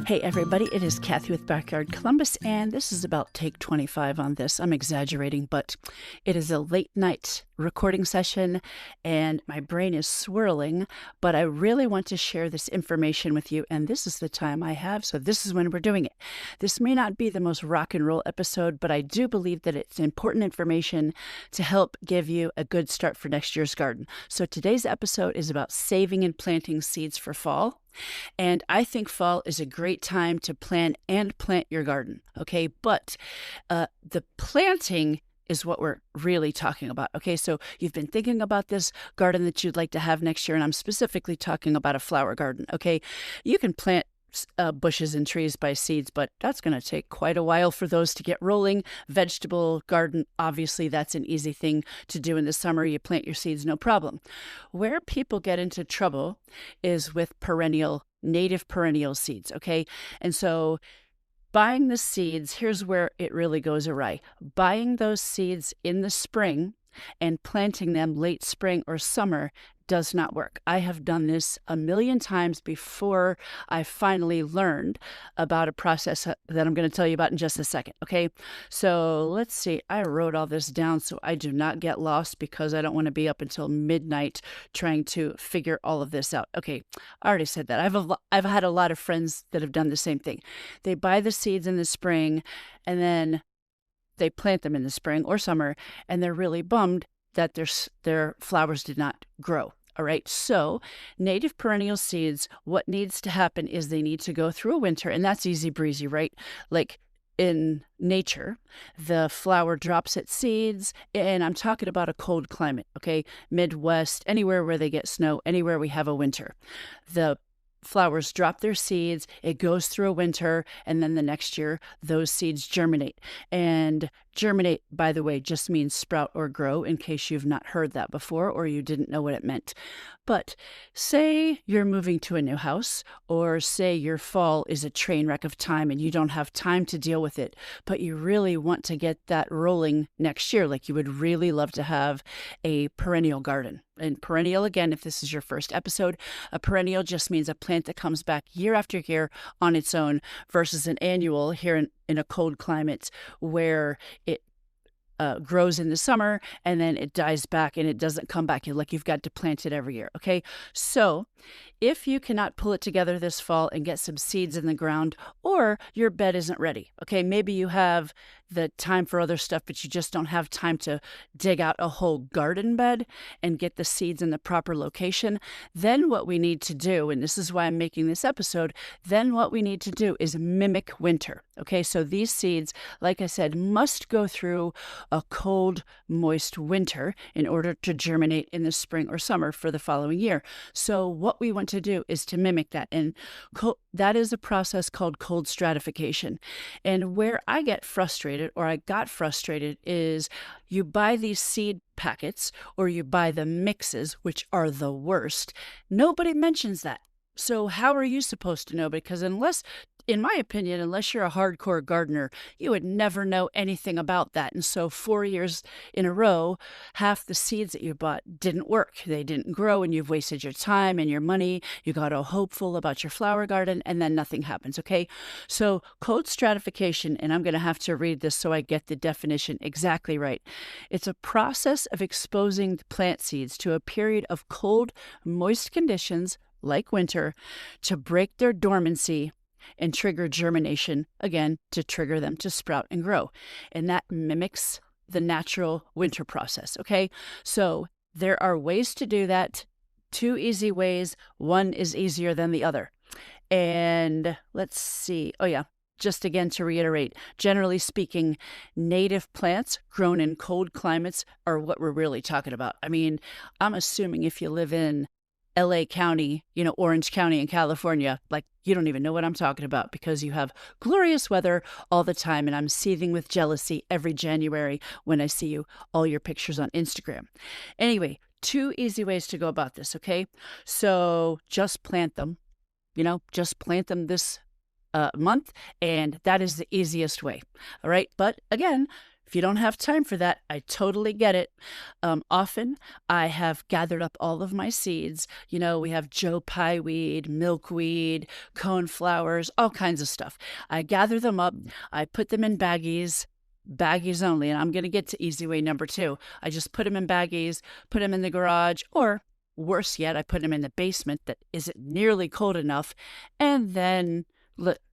Hey everybody, it is Cathy with Backyard Columbus, and this is about take 25 on this. I'm exaggerating, but it is a late night recording session, and my brain is swirling, but I really want to share this information with you, and this is the time I have, so this is when we're doing it. This may not be the most rock and roll episode, but I do believe that it's important information to help give you a good start for next year's garden. So today's episode is about saving and planting seeds for fall. And I think fall is a great time to plan your garden, okay? But the planting is what we're really talking about, okay? So you've been thinking about this garden that you'd like to have next year, and I'm specifically talking about a flower garden, okay? You can plant bushes and trees by seeds, but that's going to take quite a while for those to get rolling. Vegetable garden, obviously, that's an easy thing to do in the summer. You plant your seeds, no problem. Where people get into trouble is with native perennial seeds, okay? And so buying the seeds, here's where it really goes awry. Buying those seeds in the spring and planting them late spring or summer does not work. I have done this a million times before I finally learned about a process that I'm going to tell you about in just a second, okay? So let's see. I wrote all this down so I do not get lost because I don't want to be up until midnight trying to figure all of this out. Okay, I already said that. I've had a lot of friends that have done the same thing. They buy the seeds in the spring and then they plant them in the spring or summer, and they're really bummed that their flowers did not grow. All right, so native perennial seeds, what needs to happen is they need to go through a winter, and that's easy breezy, right? Like in nature, the flower drops its seeds, and I'm talking about a cold climate, okay? Midwest, anywhere where they get snow, anywhere we have a winter. The flowers drop their seeds, it goes through a winter, and then the next year, those seeds germinate. And germinate, by the way, just means sprout or grow, in case you've not heard that before or you didn't know what it meant. But say you're moving to a new house, or say your fall is a train wreck of time and you don't have time to deal with it, but you really want to get that rolling next year, like you would really love to have a perennial garden. And perennial, again, if this is your first episode, a perennial just means a plant that comes back year after year on its own versus an annual here in a cold climate where it grows in the summer and then it dies back and it doesn't come back. You've got to plant it every year, okay? So if you cannot pull it together this fall and get some seeds in the ground, or your bed isn't ready, okay? Maybe you have the time for other stuff, but you just don't have time to dig out a whole garden bed and get the seeds in the proper location. Then what we need to do, and this is why I'm making this episode, then what we need to do is mimic winter, okay? So these seeds, like I said, must go through a cold, moist winter in order to germinate in the spring or summer for the following year. So what we want to do is to mimic that. And that is a process called cold stratification. And where I get frustrated, or I got frustrated, is you buy these seed packets or you buy the mixes, which are the worst. Nobody mentions that. So how are you supposed to know? Because in my opinion, unless you're a hardcore gardener, you would never know anything about that. And so 4 years in a row, half the seeds that you bought didn't work. They didn't grow, and you've wasted your time and your money. You got all hopeful about your flower garden, and then nothing happens, okay? So cold stratification, and I'm going to have to read this so I get the definition exactly right. It's a process of exposing the plant seeds to a period of cold, moist conditions, like winter, to break their dormancy and trigger germination, again, to trigger them to sprout and grow. And that mimics the natural winter process, okay? So there are ways to do that, 2 easy ways. One is easier than the other. And let's see. Oh, yeah. Just again to reiterate, generally speaking, native plants grown in cold climates are what we're really talking about. I mean, I'm assuming if you live in LA County, Orange County in California, like you don't even know what I'm talking about because you have glorious weather all the time. And I'm seething with jealousy every January when I see all your pictures on Instagram. Anyway, 2 easy ways to go about this, okay? So just plant them, just plant them this month, and that is the easiest way. All right. But again, If you don't have time for that, I totally get it. Often I have gathered up all of my seeds. We have Joe Pye weed, milkweed, coneflowers, all kinds of stuff. I gather them up. I put them in baggies only. And I'm going to get to easy way number 2. I just put them in baggies, put them in the garage, or worse yet, I put them in the basement that isn't nearly cold enough. And then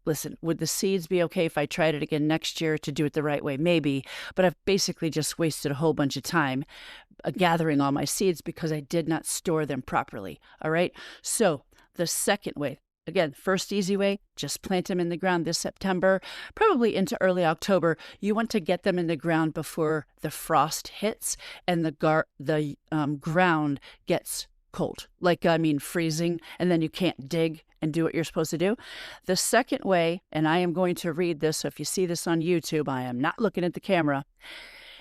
listen, would the seeds be okay if I tried it again next year to do it the right way? Maybe, but I've basically just wasted a whole bunch of time gathering all my seeds because I did not store them properly. All right. So the second way, again, first easy way, just plant them in the ground this September, probably into early October. You want to get them in the ground before the frost hits and the ground gets cold, freezing, and then you can't dig and do what you're supposed to do. The second way, and I am going to read this, so if you see this on YouTube, I am not looking at the camera,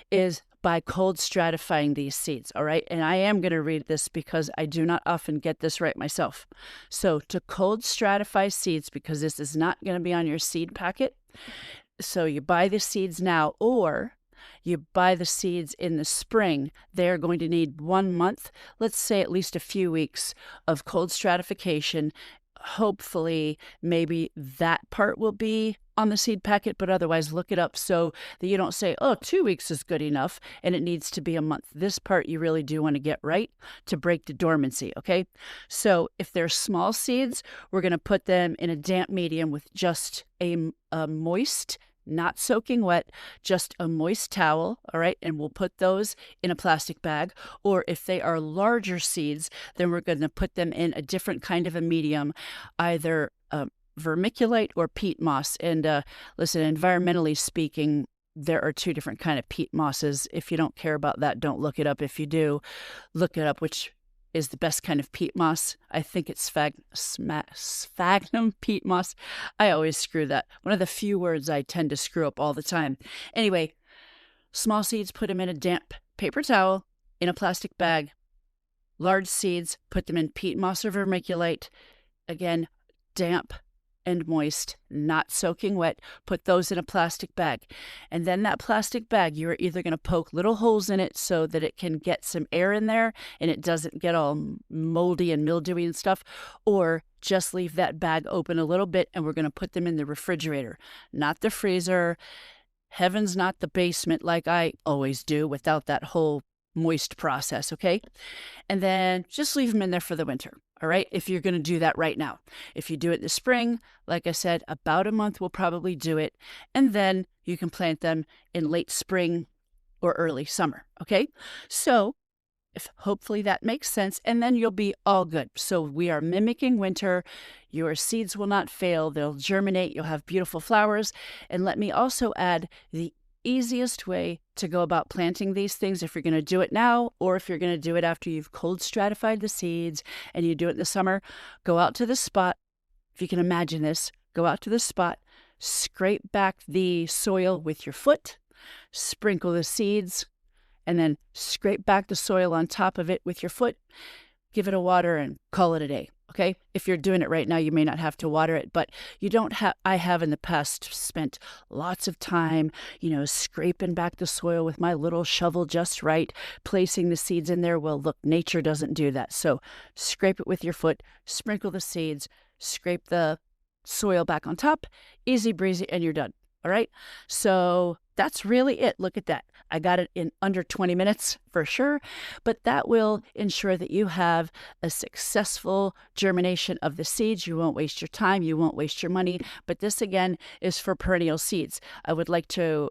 is by cold stratifying these seeds, all right? And I am going to read this because I do not often get this right myself. So to cold stratify seeds, because this is not going to be on your seed packet, so you buy the seeds now, or you buy the seeds in the spring, they're going to need 1 month, let's say at least a few weeks of cold stratification. Hopefully, maybe that part will be on the seed packet, but otherwise look it up so that you don't say, 2 weeks is good enough and it needs to be a month. This part you really do want to get right to break the dormancy, okay? So if they're small seeds, we're going to put them in a damp medium with just a moist, not soaking wet, just a moist towel, all right? And we'll put those in a plastic bag. Or if they are larger seeds, then we're going to put them in a different kind of a medium, either vermiculite or peat moss. And listen, environmentally speaking, there are 2 different kind of peat mosses. If you don't care about that, don't look it up. If you do, look it up, which is the best kind of peat moss. I think it's sphagnum peat moss. I always screw that. One of the few words I tend to screw up all the time. Anyway, small seeds, put them in a damp paper towel in a plastic bag. Large seeds, put them in peat moss or vermiculite. Again, damp and moist, not soaking wet. Put those in a plastic bag. And then that plastic bag, you're either going to poke little holes in it so that it can get some air in there and it doesn't get all moldy and mildewy and stuff, or just leave that bag open a little bit and we're going to put them in the refrigerator, not the freezer. Heaven's not the basement like I always do without that whole moist process, okay? And then just leave them in there for the winter. All right, if you're going to do that right now. If you do it in the spring, like I said, about a month will probably do it. And then you can plant them in late spring or early summer, okay? So if hopefully that makes sense, and then you'll be all good. So we are mimicking winter. Your seeds will not fail. They'll germinate. You'll have beautiful flowers. And let me also add the easiest way to go about planting these things, if you're going to do it now or if you're going to do it after you've cold stratified the seeds and you do it in the summer, go out to the spot. If you can imagine this, go out to the spot, scrape back the soil with your foot, sprinkle the seeds, and then scrape back the soil on top of it with your foot, give it a water, and call it a day. Okay, if you're doing it right now, you may not have to water it, but you don't have. I have in the past spent lots of time, scraping back the soil with my little shovel just right, placing the seeds in there. Well, look, nature doesn't do that. So scrape it with your foot, sprinkle the seeds, scrape the soil back on top, easy breezy, and you're done. All right, so that's really it. Look at that. I got it in under 20 minutes for sure, but that will ensure that you have a successful germination of the seeds. You won't waste your time. You won't waste your money. But this, again, is for perennial seeds. I would like to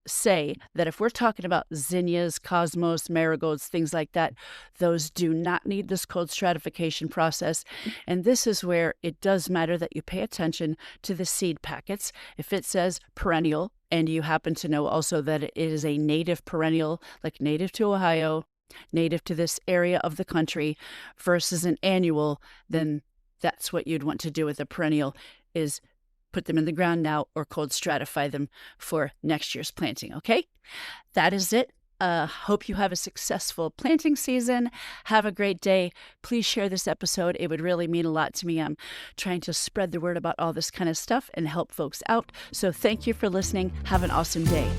say that if we're talking about zinnias, cosmos, marigolds, things like that, those do not need this cold stratification process. And this is where it does matter that you pay attention to the seed packets. If it says perennial, and you happen to know also that it is a native perennial, like native to Ohio, native to this area of the country, versus an annual, then that's what you'd want to do with a perennial, is put them in the ground now or cold stratify them for next year's planting, okay? That is it. Hope you have a successful planting season. Have a great day. Please share this episode. It would really mean a lot to me. I'm trying to spread the word about all this kind of stuff and help folks out. So thank you for listening. Have an awesome day.